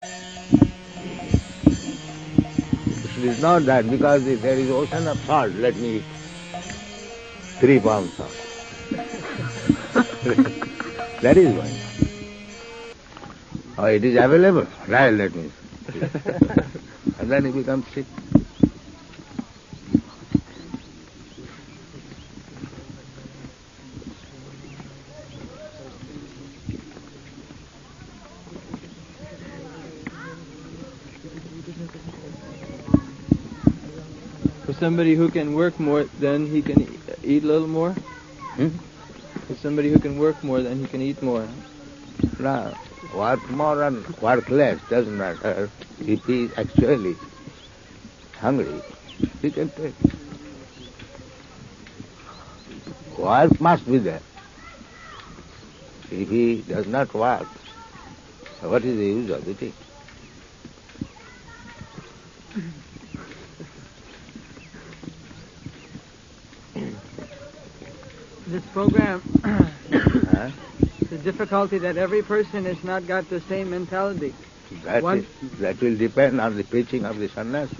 It is not that because if there is ocean of salt, let me eat 3 pounds salt. That is why. Oh, it is available. Right, let me see. And then it becomes sick. For somebody who can work more, then he can eat a little more? For somebody who can work more, then he can eat more. No, work more and work less doesn't matter. If he is actually hungry, he can take. Work must be there. If he does not work, what is the use of eating? This program, the difficulty that every person has not got the same mentality. That will depend on the preaching of the sannyasi.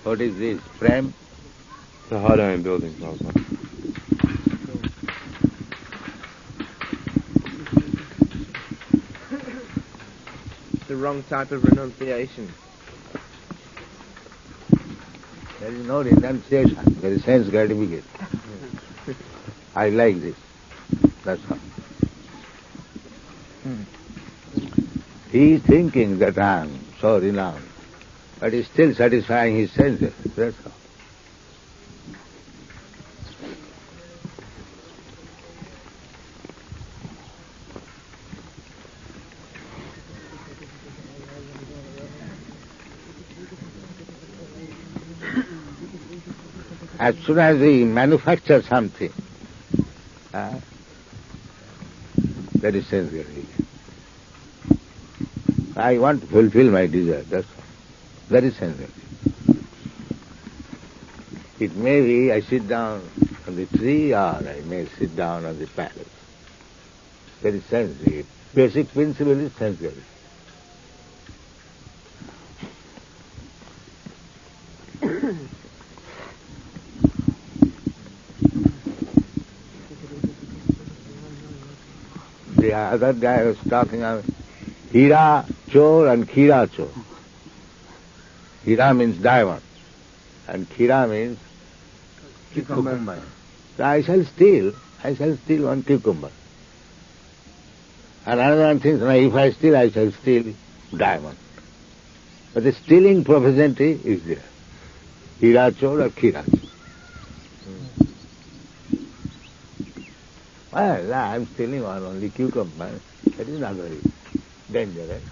What is this? Prem? The hot iron building, Prabhupada. The wrong type of renunciation. There is no renunciation. There is sense gratification. I like this. That's all. He is thinking that I am so renowned, but he is still satisfying his senses. That's all. As soon as we manufacture something, that is sense gratification. I want to fulfill my desire, that's all. That is sense gratification. It may be I sit down on the tree or I may sit down on the palace. That is sense gratification. Basic principle is sense gratification. The other day I was talking about Hira Chor and Khira Chor. Hira means diamond and Khira means cucumber. So I shall steal one cucumber. And another one thinks, no, if I steal, I shall steal diamond. But the stealing propensity is there. Hira Chor or Khira Chor. Well, I am stealing one only cucumber. That is not very dangerous.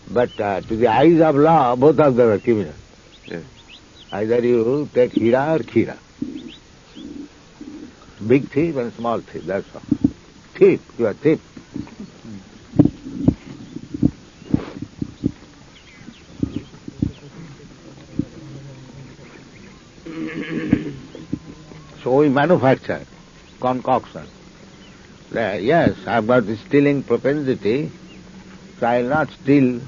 but to the eyes of law, both of them are criminal. Yes. Either you take Hira or Khira. Big thief and small thief, that's all. Thief, you are thief. So we manufacture concoction. Yes, I have got the stealing propensity, so I will not steal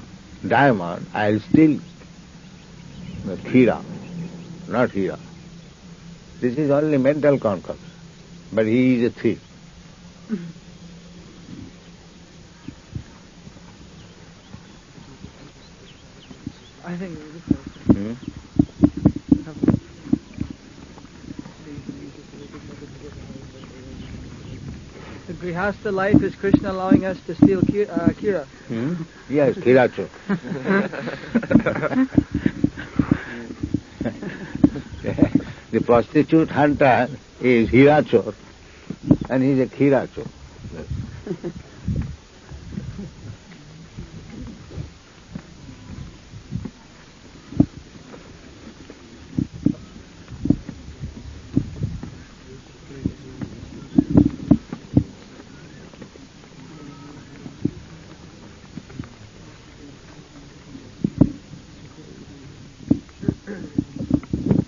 diamond, I will steal Khira, not Hira. This is only mental concoction, but he is a thief. I think the Grihastha life is Krishna allowing us to steal Kira. Yes, Khiracho. The prostitute hunter is Hirachor and he is a Khirachor.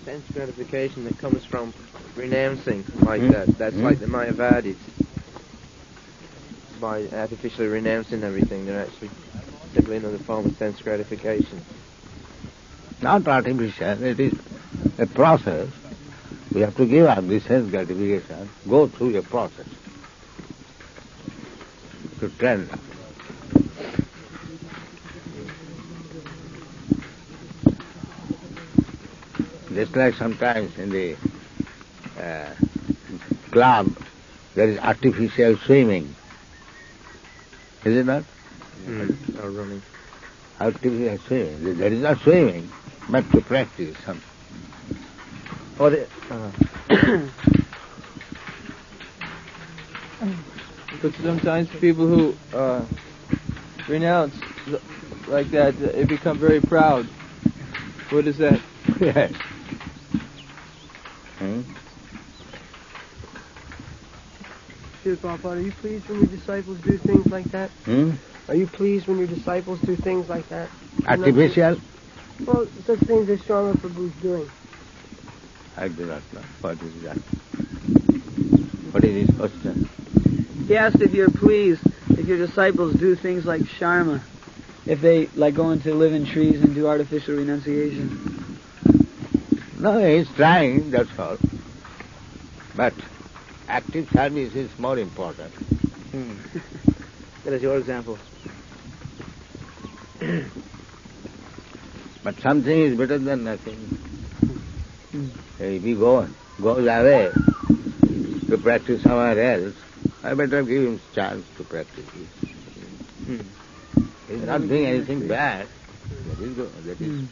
sense gratification that comes from renouncing like that. That's like the Mayavadis. By artificially renouncing everything, they're actually simply another form of sense gratification. Not artificial, it is a process. We have to give up this sense gratification, go through a process to train them. Just like sometimes in the club, there is artificial swimming. Is it not? Or running. Artificial swimming. There is not swimming, but to practice something. But sometimes people who renounce like that, they become very proud. What is that? Yes. Srila Prabhupada, are you pleased when your disciples do things like that? Are you pleased when your disciples do things like that? Artificial? Well, such things as Srila Prabhu's doing. I do not know. What is that? What is his question? He asked if you're pleased if your disciples do things like Sharma, if they like go into live in trees and do artificial renunciation. No, he's trying, that's all. But active service is more important. That is your example. But something is better than nothing. If he goes away to practice somewhere else, I better give him chance to practice it. He's not doing anything bad. That is good. That is.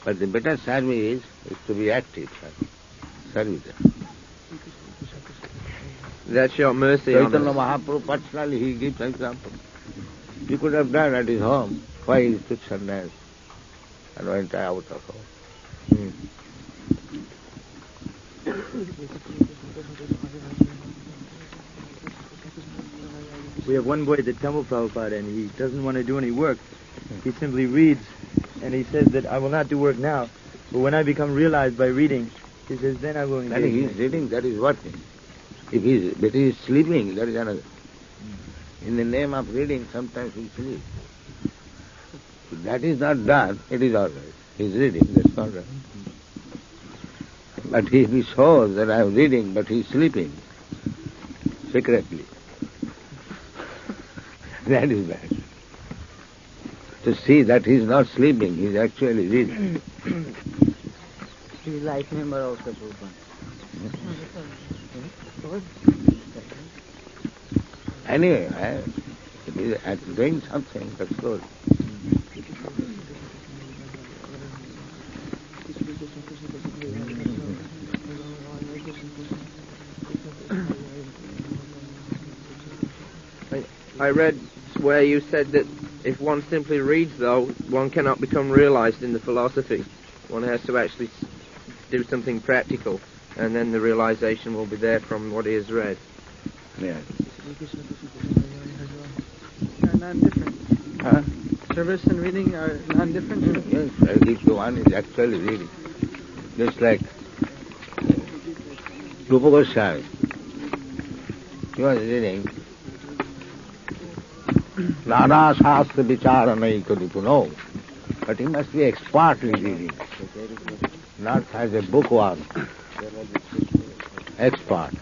But the better service is to be active service. That's your mercy on Chaitanya us. Mahaprabhu personally he gives example. He could have done at his home. Why he took sannyas and went out of home. We have one boy at the temple, Prabhupada, and he doesn't want to do any work. He simply reads, and he says that I will not do work now, but when I become realized by reading, he says, then I will engage. That is reading, that is working. But he is sleeping, that is another. In the name of reading, sometimes he sleeps. If that is not done, it is all right. He is reading, that's all right. But if he shows that I am reading, but he is sleeping, secretly, that is bad. To see that he is not sleeping, he is actually reading. He is like member also, Prabhupada. Anyway, if he is doing something, that's good. I read where you said that if one simply reads, though, one cannot become realized in the philosophy. One has to actually do something practical, and then the realization will be there from what he has read. Yes. Are non-different. Huh? Service and reading are non-different. Yes, if the one is actually reading. Just like Rupa Goswami. He was reading Nana Shastra Vicharanai Kadipuno. But he must be expertly reading, not as a bookworm. Expert.